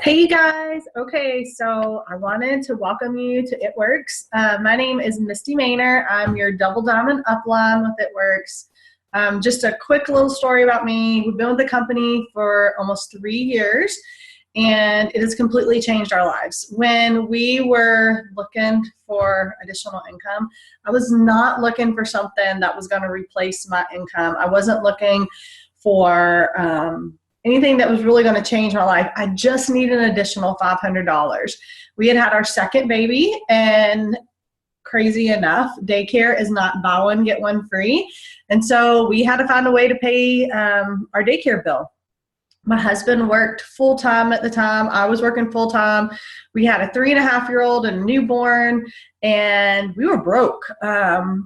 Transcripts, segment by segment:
Hey you guys. Okay, so I wanted to welcome you to It Works. My name is Misty Maynor. I'm your Double Diamond upline with It Works. Just a quick little story about me. We've been with the company for almost 3 years, and it has completely changed our lives. When we were looking for additional income, I was not looking for something that was going to replace my income. I wasn't looking for anything that was really going to change my life. I just needed an additional $500. We had our second baby, and crazy enough, daycare is not buy one, get one free. And so we had to find a way to pay our daycare bill. My husband worked full-time at the time. I was working full-time. We had a 3.5-year-old and a newborn, and we were broke.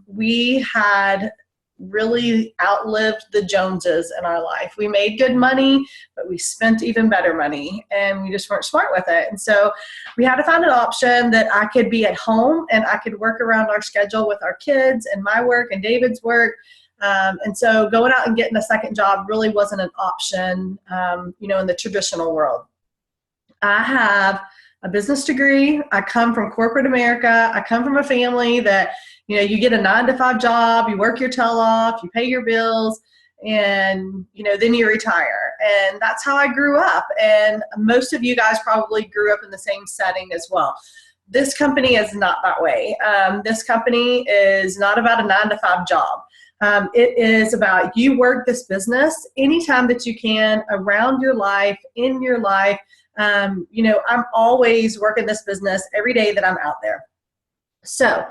We had really outlived the Joneses in our life. We made good money, but we spent even better money, and we just weren't smart with it. And so we had to find an option that I could be at home and I could work around our schedule with our kids and my work and David's work. And so going out and getting a second job really wasn't an option, in the traditional world. I have a business degree. I come from corporate America. I come from a family that, you get a 9-to-5 job, you work your tail off, you pay your bills, and, then you retire. And that's how I grew up. And most of you guys probably grew up in the same setting as well. This company is not that way. This company is not about a 9-to-5 job. It is about you work this business anytime that you can around your life, in your life. I'm always working this business every day that I'm out there. So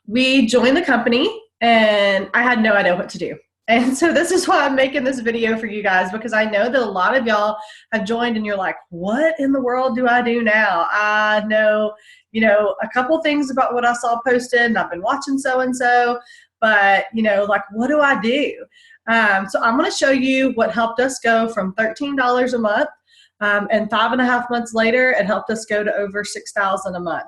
we joined the company, and I had no idea what to do. And so this is why I'm making this video for you guys, because I know that a lot of y'all have joined and you're like, what in the world do I do now? I know, a couple things about what I saw posted, and I've been watching so-and-so, but, what do I do? So I'm going to show you what helped us go from $13 a month, and 5.5 months later, it helped us go to over $6,000 a month.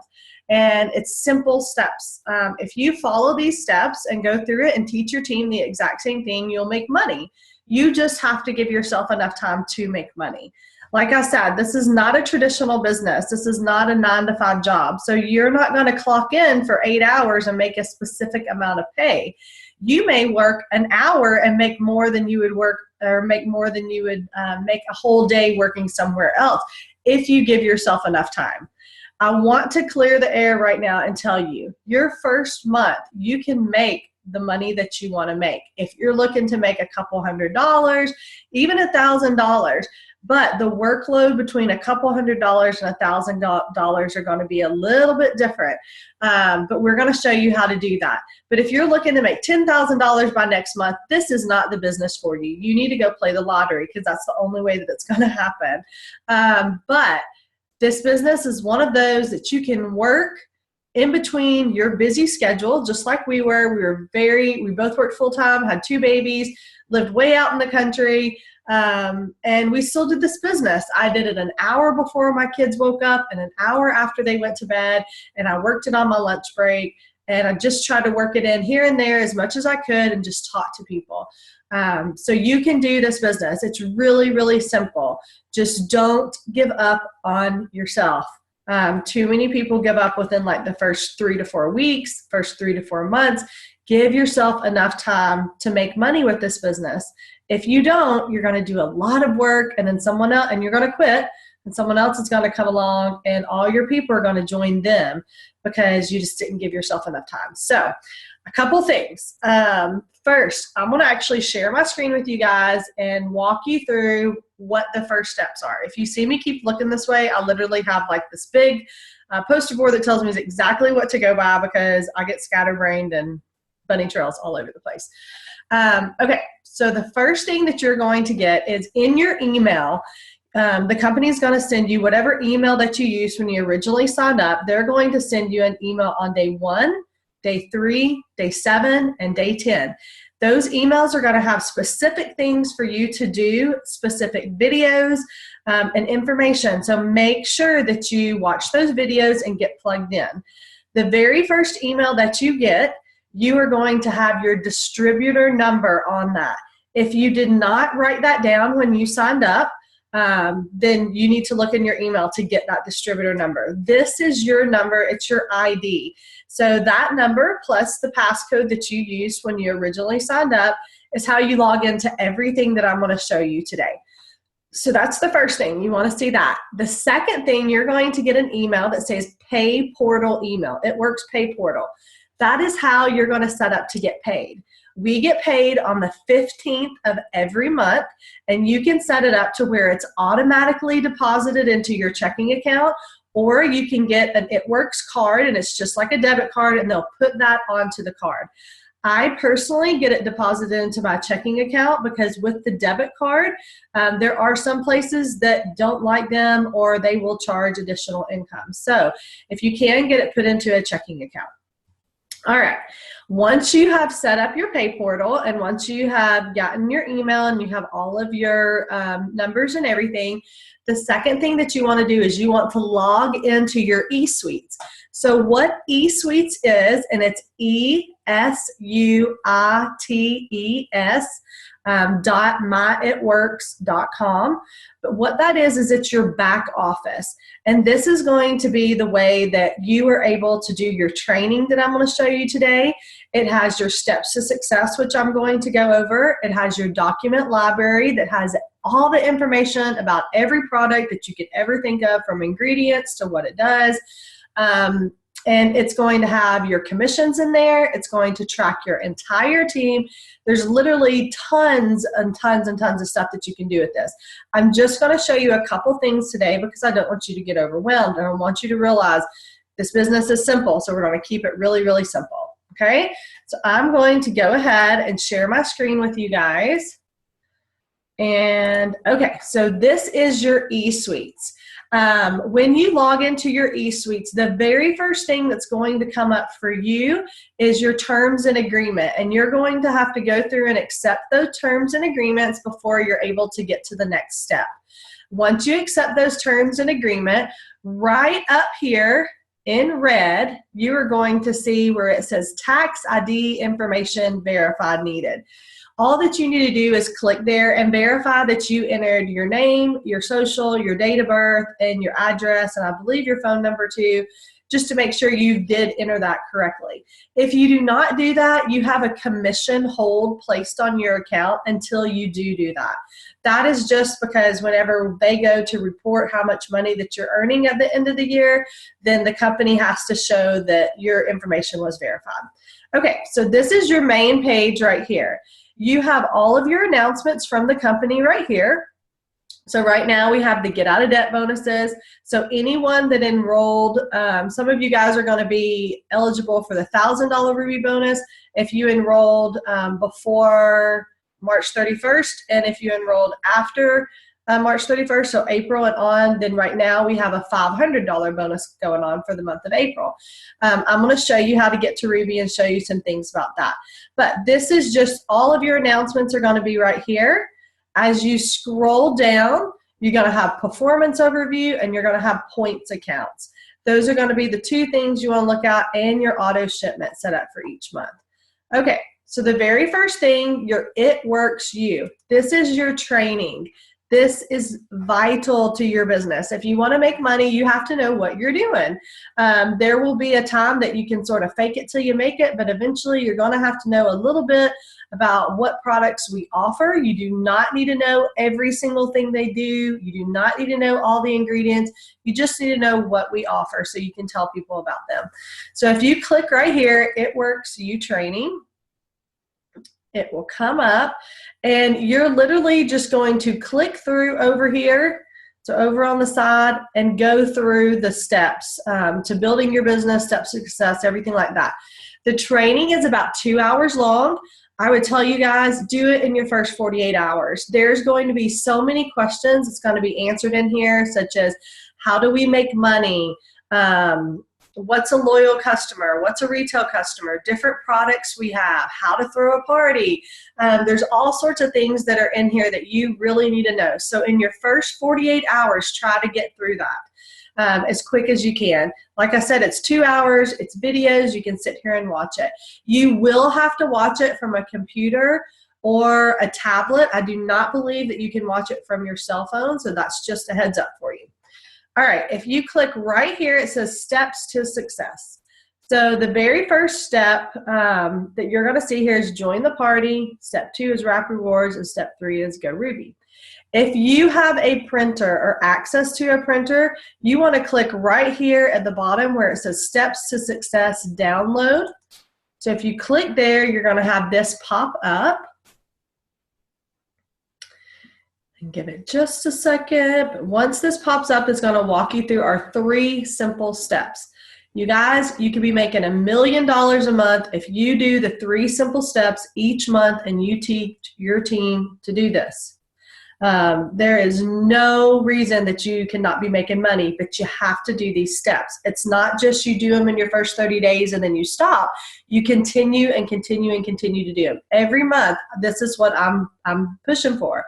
And it's simple steps. If you follow these steps and go through it and teach your team the exact same thing, you'll make money. You just have to give yourself enough time to make money. Like I said, this is not a traditional business. This is not a 9-to-5 job. So you're not going to clock in for 8 hours and make a specific amount of pay. You may work an hour and make more than you would work, or make more than you would make a whole day working somewhere else, if you give yourself enough time. I want to clear the air right now and tell you, your first month, you can make the money that you want to make. If you're looking to make a couple $100, even $1,000, but the workload between a couple $100 and $1,000 are going to be a little bit different. But we're going to show you how to do that. But if you're looking to make $10,000 by next month, this is not the business for you. You need to go play the lottery, because that's the only way that it's going to happen. But this business is one of those that you can work in between your busy schedule, just like we were. We both worked full-time, had 2 babies, lived way out in the country, and we still did this business. I did it an hour before my kids woke up and an hour after they went to bed, and I worked it on my lunch break, and I just tried to work it in here and there as much as I could and just talk to people. So you can do this business. It's really, really simple. Just don't give up on yourself. Too many people give up within like the first 3 to 4 weeks, first 3 to 4 months. Give yourself enough time to make money with this business. If you don't, you're going to do a lot of work, and then and you're going to quit, and someone else is going to come along, and all your people are going to join them because you just didn't give yourself enough time. So a couple things. First, I'm going to actually share my screen with you guys and walk you through what the first steps are. If you see me keep looking this way, I literally have like this big poster board that tells me exactly what to go by, because I get scatterbrained and bunny trails all over the place. Okay, so the first thing that you're going to get is in your email. The company is going to send you whatever email that you used when you originally signed up. They're going to send you an email on day 1, day 3, day 7, and day 10. Those emails are going to have specific things for you to do, specific videos and information. So make sure that you watch those videos and get plugged in. The very first email that you get, you are going to have your distributor number on that. If you did not write that down when you signed up, then you need to look in your email to get that distributor number. This is your number. It's your ID. So that number plus the passcode that you used when you originally signed up is how you log into everything that I'm going to show you today. So that's the first thing. You want to see that. The second thing, you're going to get an email that says Pay Portal email. It works Pay Portal. That is how you're going to set up to get paid. We get paid on the 15th of every month, and you can set it up to where it's automatically deposited into your checking account, or you can get an It Works card, and it's just like a debit card, and they'll put that onto the card. I personally get it deposited into my checking account because with the debit card, there are some places that don't like them or they will charge additional income. So if you can, get it put into a checking account. All right. Once you have set up your Pay Portal and once you have gotten your email and you have all of your numbers and everything, the second thing that you want to do is you want to log into your eSuites. So what eSuites is, and it's esuites.myitworks.com. But what that is it's your back office. And this is going to be the way that you are able to do your training that I'm going to show you today. It has your steps to success, which I'm going to go over. It has your document library that has all the information about every product that you could ever think of, from ingredients to what it does. And it's going to have your commissions in there. It's going to track your entire team. There's literally tons and tons and tons of stuff that you can do with this. I'm just going to show you a couple things today because I don't want you to get overwhelmed. I want you to realize this business is simple, so we're going to keep it really, really simple. Okay? So I'm going to go ahead and share my screen with you guys. And okay, so this is your eSuites. When you log into your eSuites, the very first thing that's going to come up for you is your terms and agreement. And you're going to have to go through and accept those terms and agreements before you're able to get to the next step. Once you accept those terms and agreement, right up here in red, you are going to see where it says tax ID information verified needed. All that you need to do is click there and verify that you entered your name, your social, your date of birth, and your address, and I believe your phone number too, just to make sure you did enter that correctly. If you do not do that, you have a commission hold placed on your account until you do that. That is just because whenever they go to report how much money that you're earning at the end of the year, then the company has to show that your information was verified. Okay, so this is your main page right here. You have all of your announcements from the company right here. So right now we have the get out of debt bonuses. So anyone that enrolled, some of you guys are going to be eligible for the $1,000 Ruby bonus if you enrolled before March 31st, and if you enrolled after March 31st, so April and on, then right now we have a $500 bonus going on for the month of April. I'm going to show you how to get to Ruby and show you some things about that. But this is just all of your announcements are going to be right here. As you scroll down, you're going to have performance overview and you're going to have points accounts. Those are going to be the two things you want to look at, and your auto shipment set up for each month. Okay, so the very first thing, your It Works You. This is your training. This is vital to your business. If you want to make money, you have to know what you're doing. There will be a time that you can sort of fake it till you make it, but eventually you're going to have to know a little bit about what products we offer. You do not need to know every single thing they do. You do not need to know all the ingredients. You just need to know what we offer so you can tell people about them. So if you click right here, It Works You Training, it will come up and you're literally just going to click through over here, so over on the side, and go through the steps to building your business, steps to success, everything like that. The training is about 2 hours long. I would tell you guys, do it in your first 48 hours. There's going to be so many questions that's going to be answered in here, such as how do we make money? What's a loyal customer? What's a retail customer? Different products we have, how to throw a party. There's all sorts of things that are in here that you really need to know. So in your first 48 hours, try to get through that as quick as you can. Like I said, it's 2 hours, it's videos, you can sit here and watch it. You will have to watch it from a computer or a tablet. I do not believe that you can watch it from your cell phone, so that's just a heads up for you. All right, if you click right here, it says Steps to Success. So the very first step that you're going to see here is join the party. Step 2 is Wrap Rewards, and step 3 is Go Ruby. If you have a printer or access to a printer, you want to click right here at the bottom where it says Steps to Success Download. So if you click there, you're going to have this pop up. And give it just a second. But once this pops up, it's going to walk you through our 3 simple steps. You guys, you could be making $1 million a month if you do the 3 simple steps each month and you teach your team to do this. There is no reason that you cannot be making money, but you have to do these steps. It's not just you do them in your first 30 days and then you stop. You continue and continue and continue to do them. Every month, this is what I'm pushing for.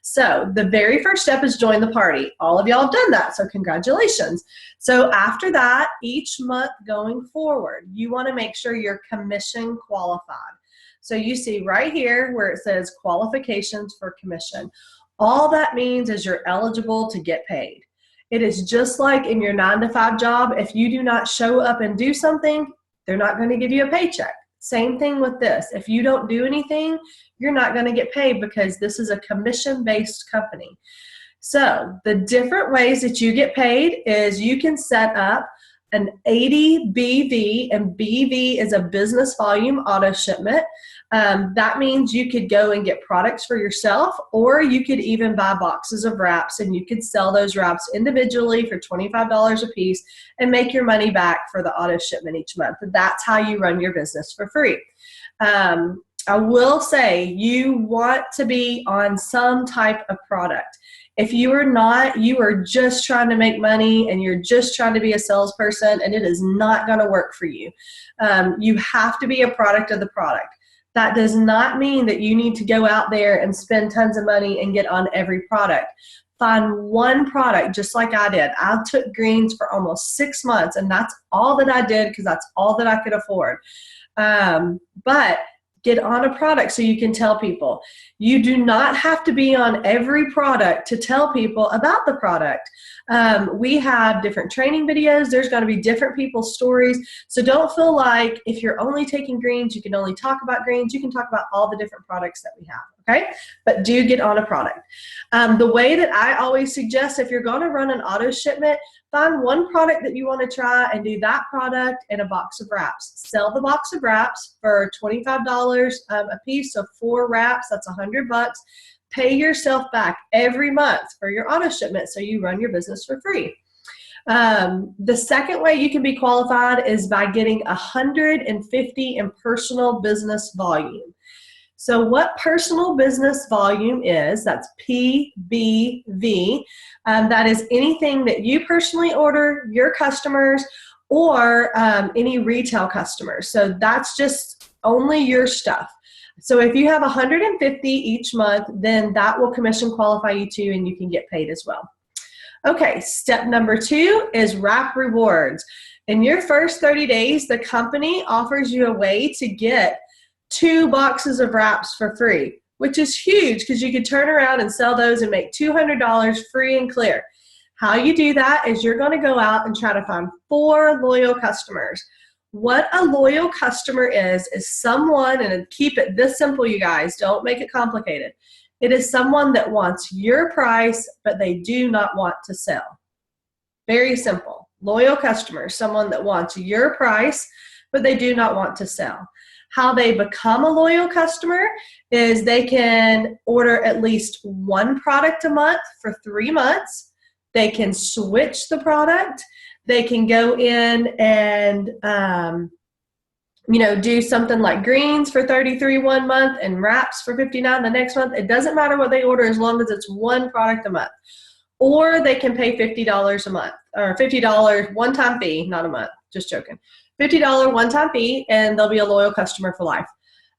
So the very first step is join the party. All of y'all have done that, so congratulations. So after that, each month going forward, you want to make sure you're commission qualified. So you see right here where it says qualifications for commission. All that means is you're eligible to get paid. It is just like in your 9-to-5 job. If you do not show up and do something, they're not going to give you a paycheck. Same thing with this. If you don't do anything, you're not going to get paid because this is a commission-based company. So the different ways that you get paid is you can set up an 80 BV, and BV is a business volume auto shipment. That means you could go and get products for yourself, or you could even buy boxes of wraps and you could sell those wraps individually for $25 a piece and make your money back for the auto shipment each month. That's how you run your business for free. I will say you want to be on some type of product. If you are not, you are just trying to make money and you're just trying to be a salesperson, and it is not going to work for you. You have to be a product of the product. That does not mean that you need to go out there and spend tons of money and get on every product. Find one product, just like I did. I took greens for almost 6 months, and that's all that I did because that's all that I could afford. But get on a product so you can tell people. You do not have to be on every product to tell people about the product. We have different training videos. There's going to be different people's stories. So don't feel like if you're only taking greens, you can only talk about greens. You can talk about all the different products that we have, okay? But do get on a product. The way that I always suggest, if you're going to run an auto shipment, find one product that you want to try and do that product and a box of wraps. Sell the box of wraps for $25 a piece, so 4 wraps, that's $100. Pay yourself back every month for your auto shipment so you run your business for free. The second way you can be qualified is by getting 150 in personal business volume. So what personal business volume is, that's PBV. That is anything that you personally order, your customers, or any retail customers. So that's just only your stuff. So if you have 150 each month, then that will commission qualify you too, and you can get paid as well. Okay, step number 2 is Wrap Rewards. In your first 30 days, the company offers you a way to get 2 boxes of wraps for free, which is huge because you could turn around and sell those and make $200 free and clear. How you do that is you're going to go out and try to find 4 loyal customers. What a loyal customer is someone, and keep it this simple, you guys, don't make it complicated. It is someone that wants your price, but they do not want to sell. Very simple. Loyal customer, someone that wants your price, but they do not want to sell. How they become a loyal customer is they can order at least 1 product a month for 3 months. They can switch the product. They can go in and do something like greens for $33 one month and wraps for $59 the next month. It doesn't matter what they order as long as it's 1 product a month. Or they can pay $50 a month, or $50 one-time fee, not a month, just joking. $50 one-time fee, and they'll be a loyal customer for life.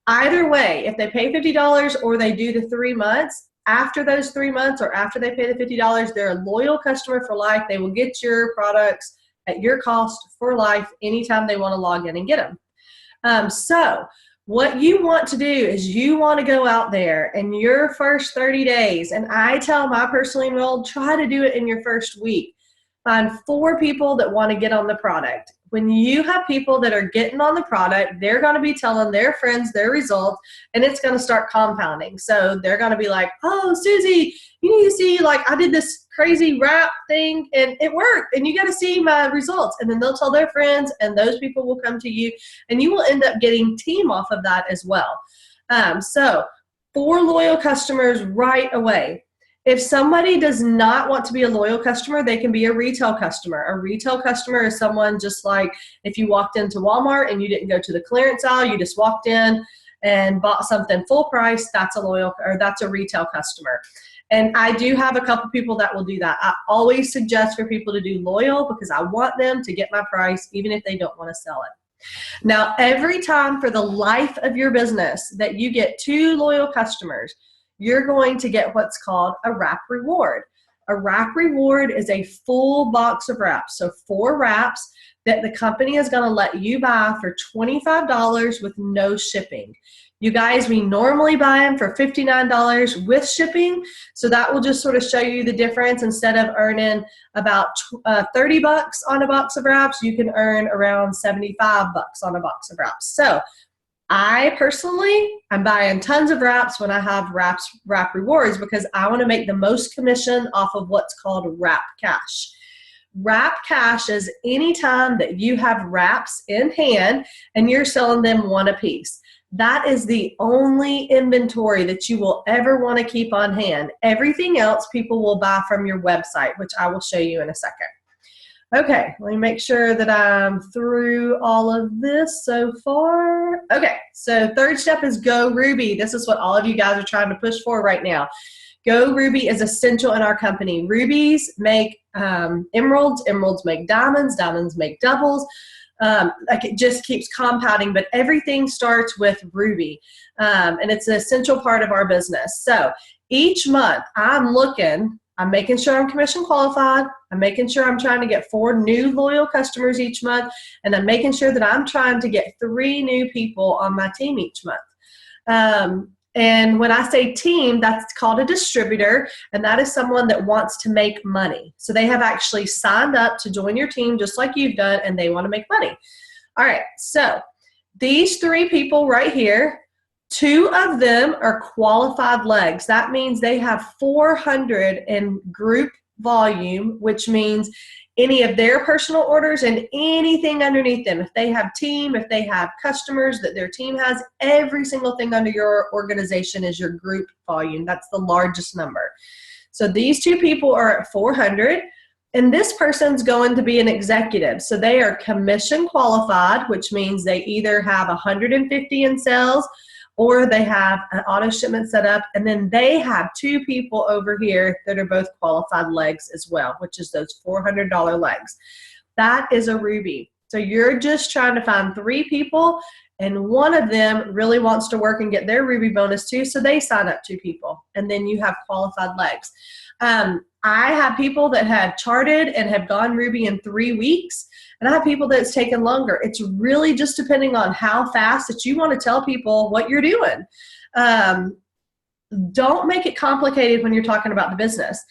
Either way, if they pay $50 or they do the 3 months, after those 3 months or after they pay the $50, they're a loyal customer for life. They will get your products at your cost for life anytime they want to log in and get them. So What you want to do is you want to go out there in your first 30 days, and I tell my personally enrolled, try to do it in your first week. Find 4 people that want to get on the product. When you have people that are getting on the product, they're going to be telling their friends their results, and it's going to start compounding. So they're going to be like, oh, Susie, you need to see, like, I did this crazy wrap thing and it worked, and you got to see my results. And then they'll tell their friends, and those people will come to you, and you will end up getting team off of that as well. So 4 loyal customers right away. If somebody does not want to be a loyal customer, they can be a retail customer. A retail customer is someone just like if you walked into Walmart and you didn't go to the clearance aisle, you just walked in and bought something full price, that's a retail customer. And I do have a couple people that will do that. I always suggest for people to do loyal because I want them to get my price even if they don't want to sell it. Now, every time for the life of your business that you get 2 loyal customers, you're going to get what's called a wrap reward. A wrap reward is a full box of wraps. So 4 wraps that the company is going to let you buy for $25 with no shipping. You guys, we normally buy them for $59 with shipping. So that will just sort of show you the difference. Instead of earning about 30 bucks on a box of wraps, you can earn around 75 bucks on a box of wraps. So I personally, I'm buying tons of wraps when I have wrap rewards because I want to make the most commission off of what's called wrap cash. Wrap cash is any time that you have wraps in hand and you're selling them 1 a piece. That is the only inventory that you will ever want to keep on hand. Everything else people will buy from your website, which I will show you in a second. Okay, let me make sure that I'm through all of this so far. Okay, so 3rd step is Go Ruby. This is what all of you guys are trying to push for right now. Go Ruby is essential in our company. Rubies make emeralds, emeralds make diamonds, diamonds make doubles. Like it just keeps compounding, but everything starts with Ruby, and it's an essential part of our business. So each month I'm making sure I'm commission qualified. I'm making sure I'm trying to get 4 new loyal customers each month, and I'm making sure that I'm trying to get 3 new people on my team each month. And when I say team, that's called a distributor, and that is someone that wants to make money. So they have actually signed up to join your team just like you've done, and they want to make money. All right, so these 3 people right here, 2 of them are qualified legs. That means they have 400 in group volume, which means any of their personal orders and anything underneath them. If they have team, if they have customers that their team has, every single thing under your organization is your group volume. That's the largest number. So these 2 people are at 400, and this person's going to be an executive. So they are commission qualified, which means they either have 150 in sales or they have an auto shipment set up, and then they have 2 people over here that are both qualified legs as well, which is those $400 legs. That is a Ruby. So you're just trying to find 3 people, and one of them really wants to work and get their Ruby bonus too, so they sign up 2 people, and then you have qualified legs. I have people that have charted and have gone Ruby in 3 weeks, and I have people that's taken longer. It's really just depending on how fast that you want to tell people what you're doing. Don't make it complicated when you're talking about the business.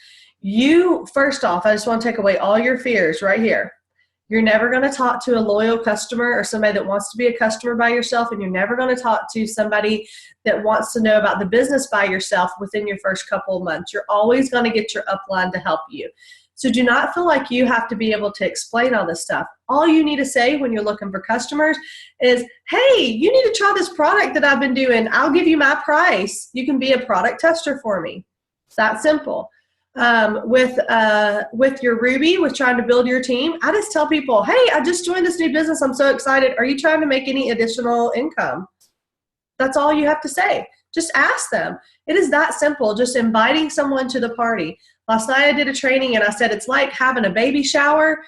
First off, I just want to take away all your fears right here. You're never going to talk to a loyal customer or somebody that wants to be a customer by yourself, and you're never going to talk to somebody that wants to know about the business by yourself within your first couple of months. You're always going to get your upline to help you. So do not feel like you have to be able to explain all this stuff. All you need to say when you're looking for customers is, hey, you need to try this product that I've been doing. I'll give you my price. You can be a product tester for me. It's that simple. With your Ruby, with trying to build your team, I just tell people, hey, I just joined this new business. I'm so excited. Are you trying to make any additional income? That's all you have to say. Just ask them. It is that simple, just inviting someone to the party. Last night I did a training and I said it's like having a baby shower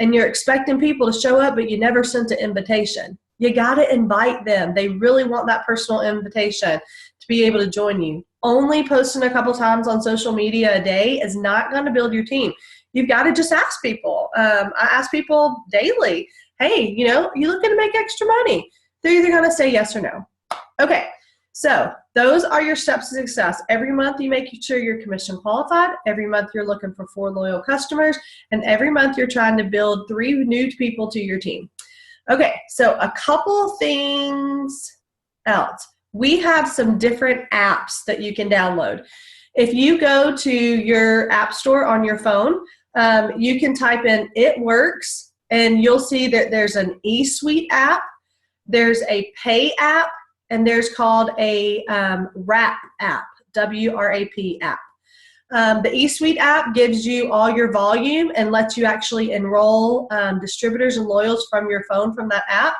and you're expecting people to show up, but you never sent an invitation. You got to invite them. They really want that personal invitation to be able to join you. Only posting a couple times on social media a day is not going to build your team. You've got to just ask people. I ask people daily, hey, you looking to make extra money? They're either going to say yes or no. Okay, so those are your steps to success. Every month you make sure you're commission qualified. Every month you're looking for 4 loyal customers. And every month you're trying to build 3 new people to your team. Okay, so a couple things else. We have some different apps that you can download. If you go to your app store on your phone, you can type in It Works, and you'll see that there's an eSuite app, there's a Pay app, and there's called a WRAP app, W-R-A-P app. The eSuite app gives you all your volume and lets you actually enroll distributors and loyals from your phone from that app.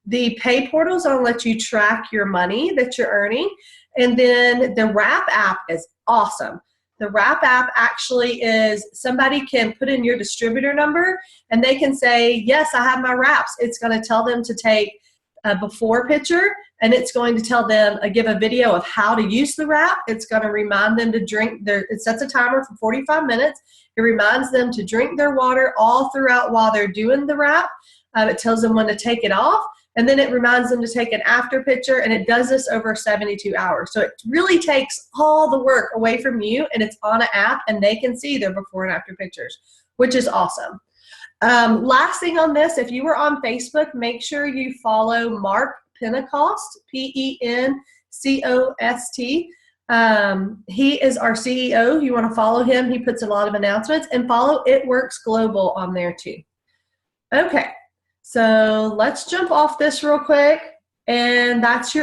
The Pay portal is going to let you track your money that you're earning. And then the WRAP app is awesome. The WRAP app actually is somebody can put in your distributor number and they can say, yes, I have my wraps. It's going to tell them to take a before picture, and it's going to tell them, give a video of how to use the wrap. It's going to remind them to drink it sets a timer for 45 minutes. It reminds them to drink their water all throughout while they're doing the wrap. It tells them when to take it off, and then it reminds them to take an after picture, and it does this over 72 hours. So it really takes all the work away from you, and it's on an app, and they can see their before and after pictures, which is awesome. Last thing on this, if you were on Facebook, make sure you follow Mark Pentecost, Pencost. He is our CEO. You want to follow him. He puts a lot of announcements, and follow It Works Global on there too. Okay, so let's jump off this real quick, and that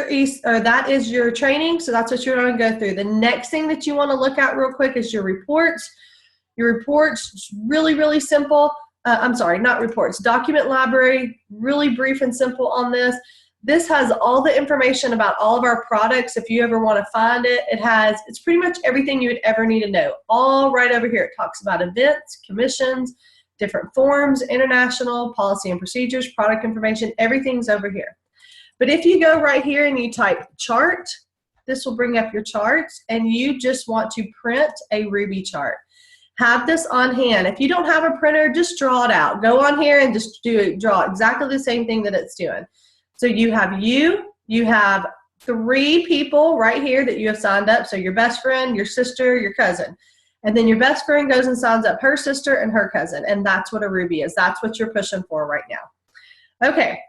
is your training. So that's what you're going to go through. The next thing that you want to look at real quick is your reports. Your reports, really, really simple. I'm sorry, not reports, document library, really brief and simple on this. This has all the information about all of our products. If you ever want to find it, it's pretty much everything you would ever need to know. All right over here. It talks about events, commissions, different forms, international, policy and procedures, product information, everything's over here. But if you go right here and you type chart, this will bring up your charts, and you just want to print a Ruby chart. Have this on hand. If you don't have a printer, just draw it out. Go on here and just draw exactly the same thing that it's doing. So you have 3 people right here that you have signed up. So your best friend, your sister, your cousin. And then your best friend goes and signs up her sister and her cousin. And that's what a Ruby is. That's what you're pushing for right now. Okay.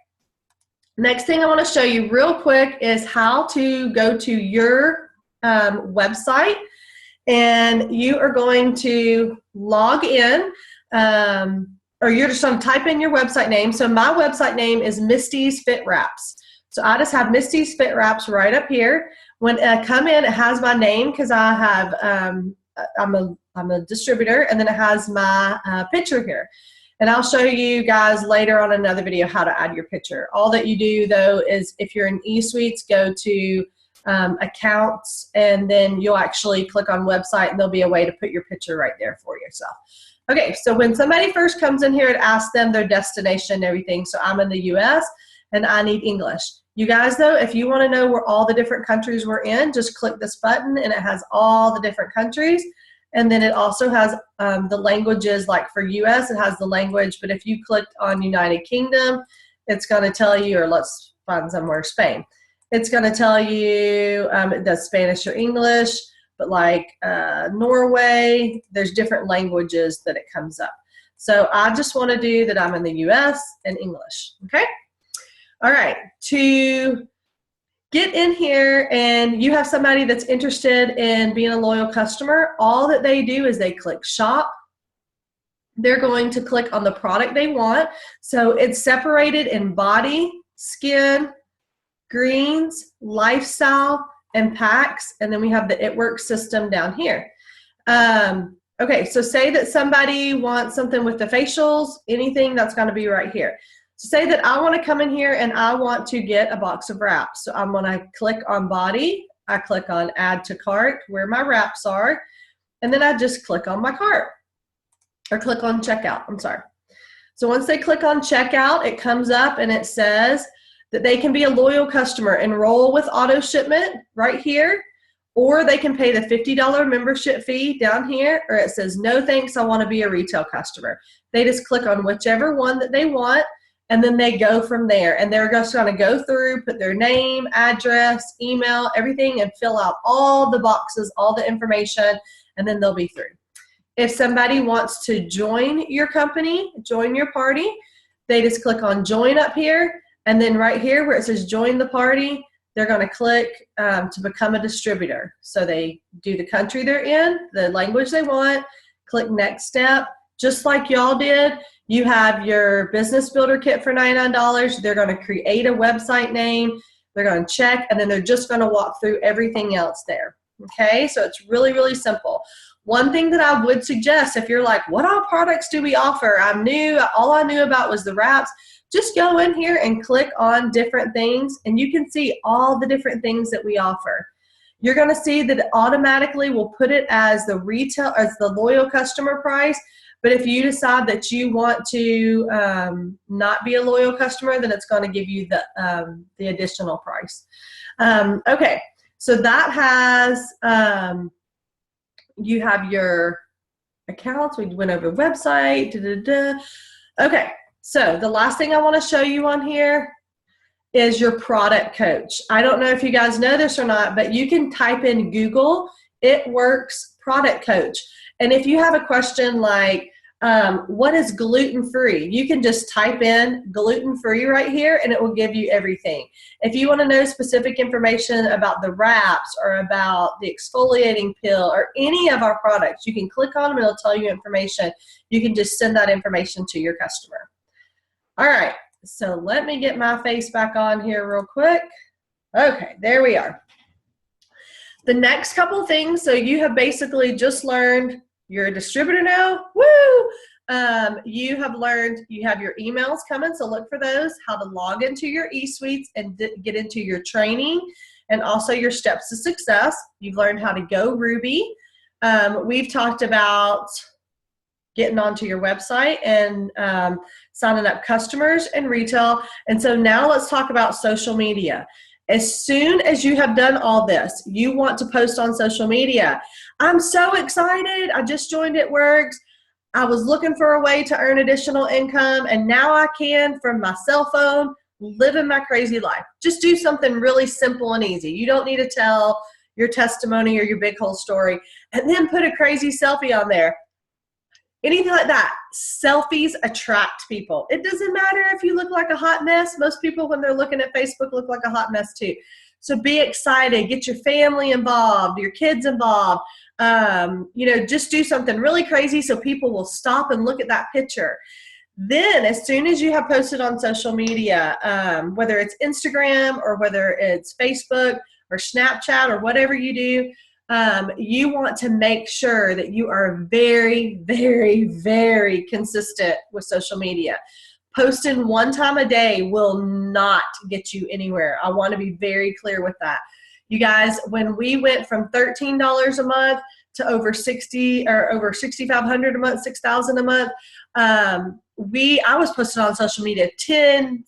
Next thing I want to show you real quick is how to go to your website. And you are going to log in, or you're just going to type in your website name. So my website name is Misty's Fit Wraps. So I just have Misty's Fit Wraps right up here. When I come in, it has my name because I have I'm a distributor, and then it has my picture here. And I'll show you guys later on another video how to add your picture. All that you do though is, if you're in eSuites, go to accounts, and then you'll actually click on website, and there'll be a way to put your picture right there for yourself. Okay, so when somebody first comes in here, it asks them their destination and everything. So I'm in the US and I need English. You guys though, if you want to know where all the different countries we're in, just click this button and it has all the different countries. And then it also has the languages. Like for US, it has the language, but if you clicked on United Kingdom, it's going to tell you, or let's find somewhere, Spain. It's going to tell you it does Spanish or English, but like Norway, there's different languages that it comes up. So I just want to do that I'm in the US and English, okay? All right, to get in here and you have somebody that's interested in being a loyal customer, all that they do is they click shop. They're going to click on the product they want. So it's separated in body, skin, greens, lifestyle, and packs, and then we have the It Works system down here. Okay, so say that somebody wants something with the facials, anything, that's going to be right here. So say that I want to come in here and I want to get a box of wraps. So I'm going to click on body, I click on add to cart, where my wraps are, and then I just click on my cart, or click on checkout, I'm sorry. So once they click on checkout, it comes up and it says that they can be a loyal customer, enroll with auto shipment right here, or they can pay the $50 membership fee down here, or it says, no thanks, I want to be a retail customer. They just click on whichever one that they want, and then they go from there. And they're just going to go through, put their name, address, email, everything, and fill out all the boxes, all the information, and then they'll be through. If somebody wants to join your company, join your party, they just click on join up here, and then right here where it says join the party, they're going to click to become a distributor. So they do the country they're in, the language they want, click next step. Just like y'all did, you have your business builder kit for $99. They're going to create a website name, they're going to check, and then they're just going to walk through everything else there. Okay, so it's really, really simple. One thing that I would suggest, if you're like, what all products do we offer? I'm new, all I knew about was the wraps. Just go in here and click on different things, and you can see all the different things that we offer. You're going to see that it automatically will put it as the retail, as the loyal customer price. But if you decide that you want to not be a loyal customer, then it's going to give you the additional price. Okay, so that has you have your accounts. We went over website. Okay, so the last thing I want to show you on here is your product coach. I don't know if you guys know this or not, but you can type in Google It Works product coach. And if you have a question like, what is gluten-free? You can just type in gluten-free right here and it will give you everything. If you want to know specific information about the wraps or about the exfoliating pill or any of our products, you can click on them and it'll tell you information. You can just send that information to your customer. All right, so let me get my face back on here real quick. Okay, there we are. The next couple things, so you have basically just learned you're a distributor now, woo! You have learned you have your emails coming, so look for those, how to log into your eSuites and get into your training, and also your steps to success. You've learned how to go Ruby. We've talked about getting onto your website and signing up customers and retail. And so now let's talk about social media. As soon as you have done all this, you want to post on social media. I'm so excited. I just joined It Works. I was looking for a way to earn additional income, and now I can, from my cell phone, living my crazy life. Just do something really simple and easy. You don't need to tell your testimony or your big whole story, and then put a crazy selfie on there. Anything like that. Selfies attract people. It doesn't matter if you look like a hot mess. Most people, when they're looking at Facebook, look like a hot mess too. So be excited. Get your family involved, your kids involved. Just do something really crazy so people will stop and look at that picture. Then as soon as you have posted on social media, whether it's Instagram or whether it's Facebook or Snapchat or whatever you do, you want to make sure that you are very, very, very consistent with social media. Posting one time a day will not get you anywhere. I want to be very clear with that. You guys, when we went from $13 a month to over $6,500 a month, $6,000 a month, I was posting on social media 10,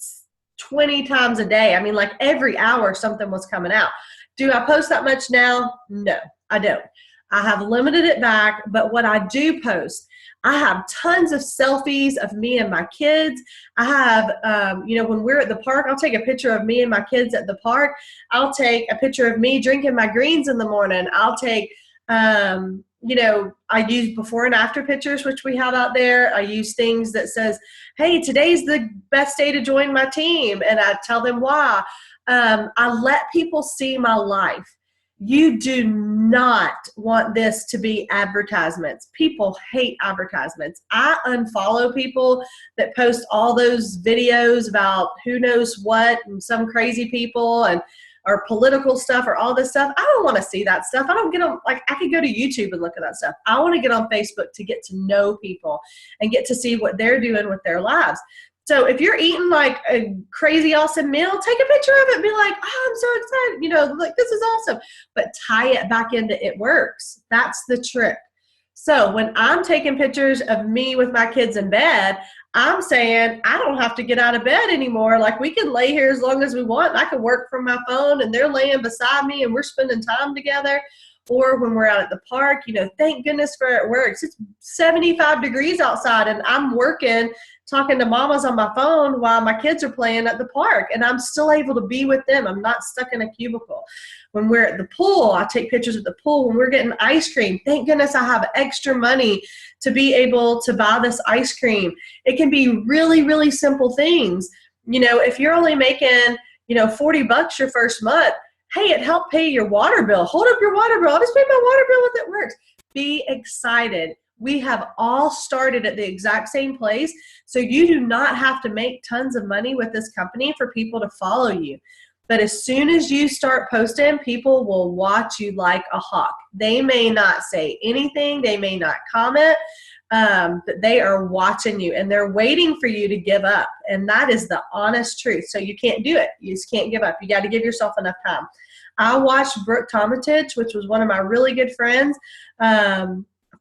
20 times a day. I mean, like every hour something was coming out. Do I post that much now? No, I don't. I have limited it back, but what I do post, I have tons of selfies of me and my kids. I have, when we're at the park, I'll take a picture of me and my kids at the park. I'll take a picture of me drinking my greens in the morning. I'll take, I use before and after pictures, which we have out there. I use things that says, hey, today's the best day to join my team. And I tell them why. I let people see my life. You do not want this to be advertisements. People hate advertisements. I unfollow people that post all those videos about who knows what and some crazy people and or political stuff or all this stuff. I don't want to see that stuff. I don't get on, like, I could go to YouTube and look at that stuff. I want to get on Facebook to get to know people and get to see what they're doing with their lives. So if you're eating like a crazy awesome meal, take a picture of it and be like, oh, I'm so excited. Like, this is awesome. But tie it back into It Works. That's the trick. So when I'm taking pictures of me with my kids in bed, I'm saying I don't have to get out of bed anymore. Like, we can lay here as long as we want. And I can work from my phone and they're laying beside me and we're spending time together. Or when we're out at the park, thank goodness for It Works. It's 75 degrees outside and I'm working talking to mamas on my phone while my kids are playing at the park, and I'm still able to be with them. I'm not stuck in a cubicle. When we're at the pool, I take pictures at the pool. When we're getting ice cream, thank goodness I have extra money to be able to buy this ice cream. It can be really, really simple things. You know, if you're only making, you know, $40 your first month, hey, it helped pay your water bill. Hold up your water bill. I'll just pay my water bill with It Works. Be excited. We have all started at the exact same place, so you do not have to make tons of money with this company for people to follow you. But as soon as you start posting, people will watch you like a hawk. They may not say anything, they may not comment, but they are watching you, and they're waiting for you to give up. And that is the honest truth. So you can't do it. You just can't give up. You got to give yourself enough time. I watched Brooke Tomatich, which was one of my really good friends,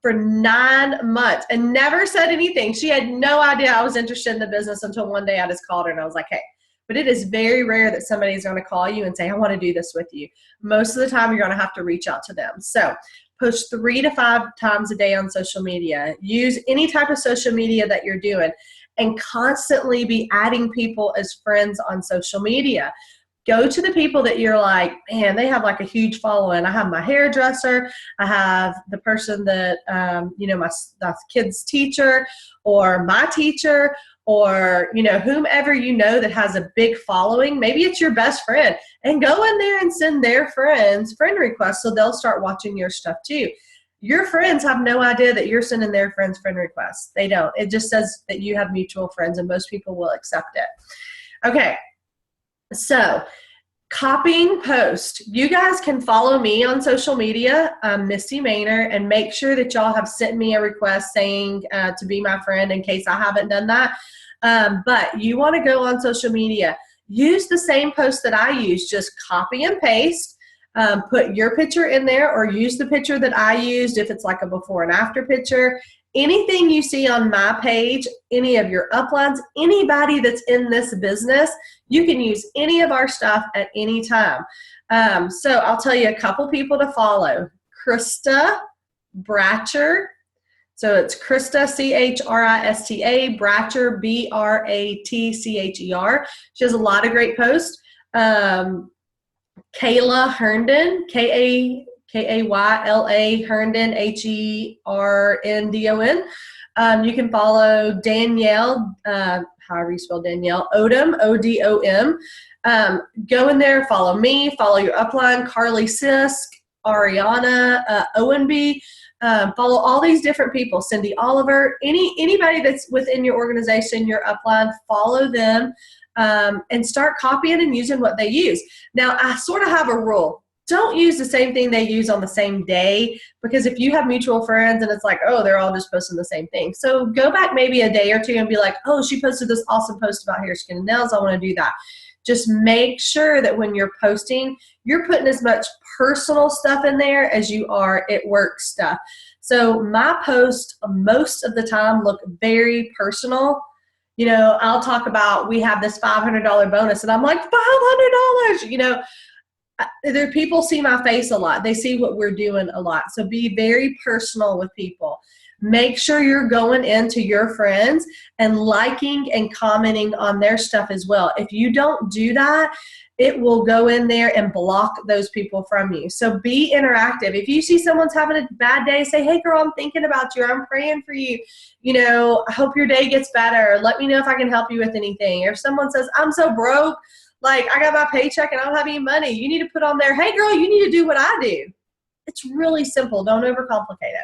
for 9 months and never said anything. She had no idea I was interested in the business until one day I just called her and I was like, hey. But it is very rare that somebody is going to call you and say, I want to do this with you. Most of the time, you're going to have to reach out to them. So post 3 to 5 times a day on social media. Use any type of social media that you're doing, and constantly be adding people as friends on social media. Go to the people that you're like, man, they have like a huge following. I have my hairdresser. I have the person that, you know, my kid's teacher, or my teacher, or, you know, whomever you know that has a big following. Maybe it's your best friend, and go in there and send their friends friend requests so they'll start watching your stuff too. Your friends have no idea that you're sending their friends friend requests. They don't. It just says that you have mutual friends, and most people will accept it. Okay. So, copying post. You guys can follow me on social media, Misty Maynor, and make sure that y'all have sent me a request saying to be my friend in case I haven't done that. But you want to go on social media. Use the same post that I use. Just copy and paste. Put your picture in there, or use the picture that I used if it's like a before and after picture. Anything you see on my page, any of your uplines, anybody that's in this business, you can use any of our stuff at any time. So I'll tell you a couple people to follow. Krista Bratcher. So it's Krista, Christa, Bratcher, Bratcher. She has a lot of great posts. Kayla Herndon, Kayla Herndon, Herndon. You can follow Danielle, however you spell Danielle, Odom, Odom. Go in there, follow me, follow your upline, Carly Sisk, Ariana Owenby. Follow all these different people, Cindy Oliver, anybody that's within your organization, your upline, follow them, and start copying and using what they use. Now, I sort of have a rule. Don't use the same thing they use on the same day, because if you have mutual friends and it's like, oh, they're all just posting the same thing. So go back maybe a day or two and be like, oh, she posted this awesome post about hair, skin, and nails. I want to do that. Just make sure that when you're posting, you're putting as much personal stuff in there as you are It Works stuff. So my posts most of the time look very personal. You know, I'll talk about, we have this $500 bonus, and I'm like, $500, you know. There, people see my face a lot. They see what we're doing a lot. So be very personal with people. Make sure you're going into your friends and liking and commenting on their stuff as well. If you don't do that, it will go in there and block those people from you. So be interactive. If you see someone's having a bad day, say, hey girl, I'm thinking about you. I'm praying for you. You know, I hope your day gets better. Let me know if I can help you with anything. Or if someone says, I'm so broke, like I got my paycheck and I don't have any money, you need to put on there, hey girl, you need to do what I do. It's really simple. Don't overcomplicate it.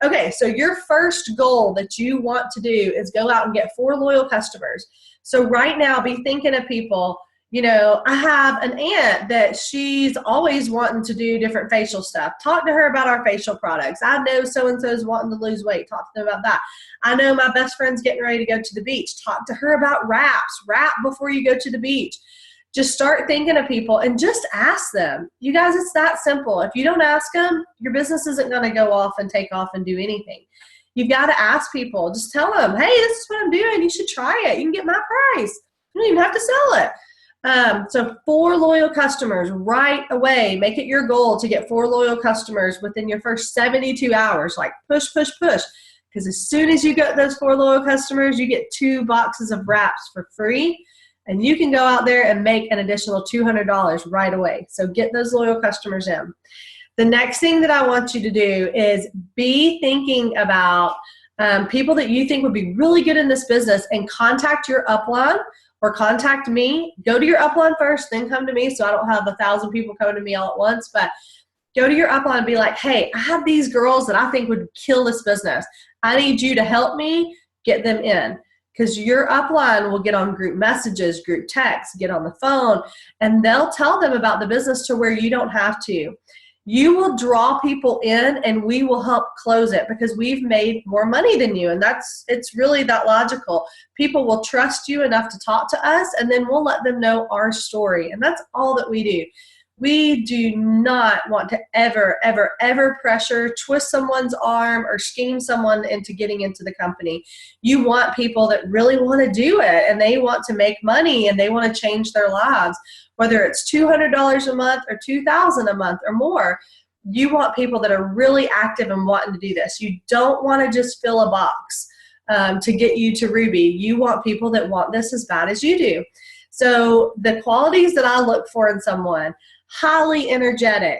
Okay, so your first goal that you want to do is go out and get 4 loyal customers. So right now, be thinking of people. You know, I have an aunt that she's always wanting to do different facial stuff. Talk to her about our facial products. I know so-and-so is wanting to lose weight. Talk to them about that. I know my best friend's getting ready to go to the beach. Talk to her about wraps. Wrap before you go to the beach. Just start thinking of people and just ask them. You guys, it's that simple. If you don't ask them, your business isn't going to go off and take off and do anything. You've got to ask people. Just tell them, hey, this is what I'm doing. You should try it. You can get my price. You don't even have to sell it. So 4 loyal customers right away. Make it your goal to get 4 loyal customers within your first 72 hours. Like push, push, push. because as soon as you get those 4 loyal customers, you get 2 boxes of wraps for free, and you can go out there and make an additional $200 right away. So get those loyal customers in. The next thing that I want you to do is be thinking about people that you think would be really good in this business, and contact your upline or contact me. Go to your upline first, then come to me, so I don't have 1,000 people coming to me all at once. But go to your upline and be like, hey, I have these girls that I think would kill this business. I need you to help me get them in. Because your upline will get on group messages, group texts, get on the phone, and they'll tell them about the business to where you don't have to. You will draw people in, and we will help close it because we've made more money than you. And it's really that logical. People will trust you enough to talk to us, and then we'll let them know our story. And that's all that we do. We do not want to ever, ever, ever pressure, twist someone's arm, or scheme someone into getting into the company. You want people that really want to do it, and they want to make money, and they want to change their lives. Whether it's $200 a month or $2,000 a month or more, you want people that are really active and wanting to do this. You don't want to just fill a box to get you to Ruby. You want people that want this as bad as you do. So the qualities that I look for in someone: highly energetic.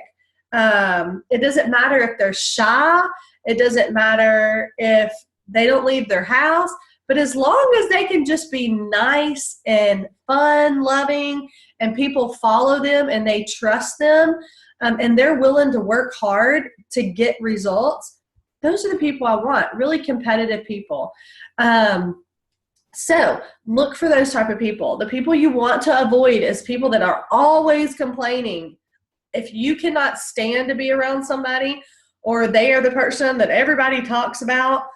It doesn't matter if they're shy. It doesn't matter if they don't leave their house. But as long as they can just be nice and fun, loving, and people follow them and they trust them, and they're willing to work hard to get results, those are the people I want, really competitive people. So look for those type of people. The people you want to avoid is people that are always complaining. If you cannot stand to be around somebody, or they are the person that everybody talks about,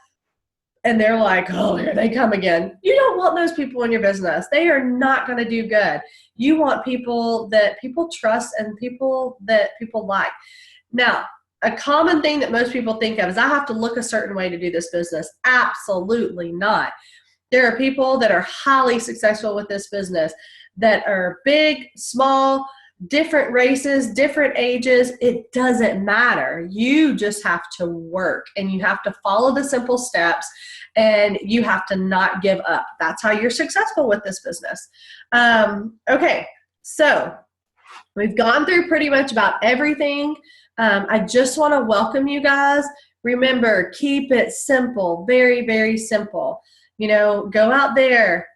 and they're like, oh, here they come again, you don't want those people in your business. They are not going to do good. You want people that people trust and people that people like. Now, a common thing that most people think of is I have to look a certain way to do this business. Absolutely not. There are people that are highly successful with this business that are big, small, different races, different ages. It doesn't matter. You just have to work, and you have to follow the simple steps, and you have to not give up. That's how you're successful with this business. Okay, so we've gone through pretty much about everything. I just want to welcome you guys. Remember, keep it simple, very, very simple. You know, go out there,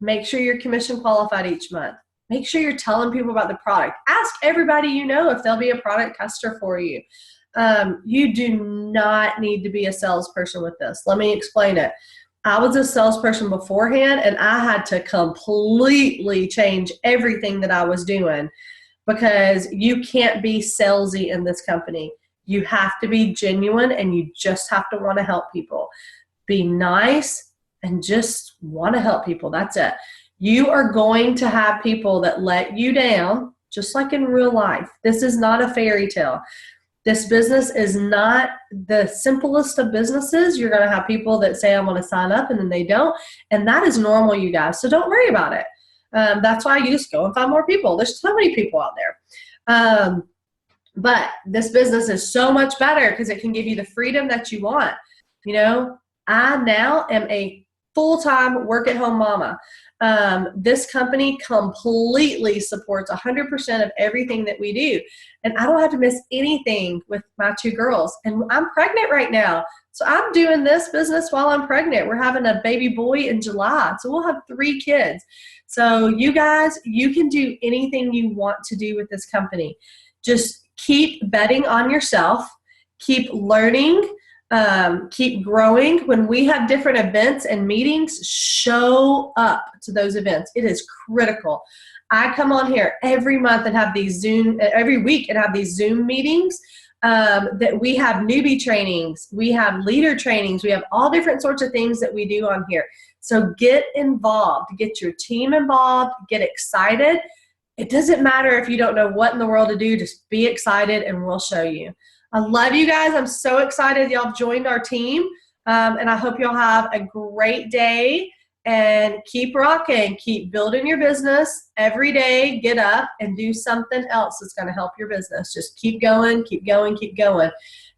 make sure you're commission qualified each month. Make sure you're telling people about the product. Ask everybody you know if they'll be a product tester for you. You do not need to be a salesperson with this. Let me explain it. I was a salesperson beforehand, and I had to completely change everything that I was doing, because you can't be salesy in this company. You have to be genuine, and you just have to want to help people. Be nice and just want to help people. That's it. You are going to have people that let you down, just like in real life. This is not a fairy tale. This business is not the simplest of businesses. You're going to have people that say, I want to sign up, and then they don't. And that is normal, you guys. So don't worry about it. That's why you just go and find more people. There's so many people out there. But this business is so much better because it can give you the freedom that you want. You know, I now am a full-time work-at-home mama. This company completely supports 100% of everything that we do. And I don't have to miss anything with my 2 girls. And I'm pregnant right now. So I'm doing this business while I'm pregnant. We're having a baby boy in July. So we'll have 3 kids. So you guys, you can do anything you want to do with this company. Just keep betting on yourself. Keep learning. Keep growing. When we have different events and meetings, show up to those events. It is critical. I come on here every month and have these every week and have these Zoom meetings that we have newbie trainings, we have leader trainings, we have all different sorts of things that we do on here. So get involved, get your team involved, get excited. It doesn't matter if you don't know what in the world to do, just be excited and we'll show you. I love you guys. I'm so excited y'all joined our team. And I hope y'all have a great day, and keep rocking. Keep building your business every day. Get up and do something else that's going to help your business. Just keep going, keep going, keep going.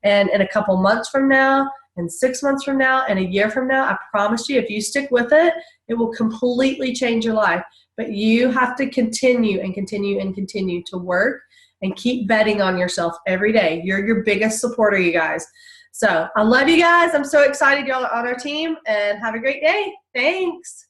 And in a couple months from now, And 6 months from now and a year from now, I promise you, if you stick with it, it will completely change your life. But you have to continue and continue and continue to work and keep betting on yourself every day. You're your biggest supporter, you guys. So I love you guys. I'm so excited y'all are on our team, and have a great day. Thanks.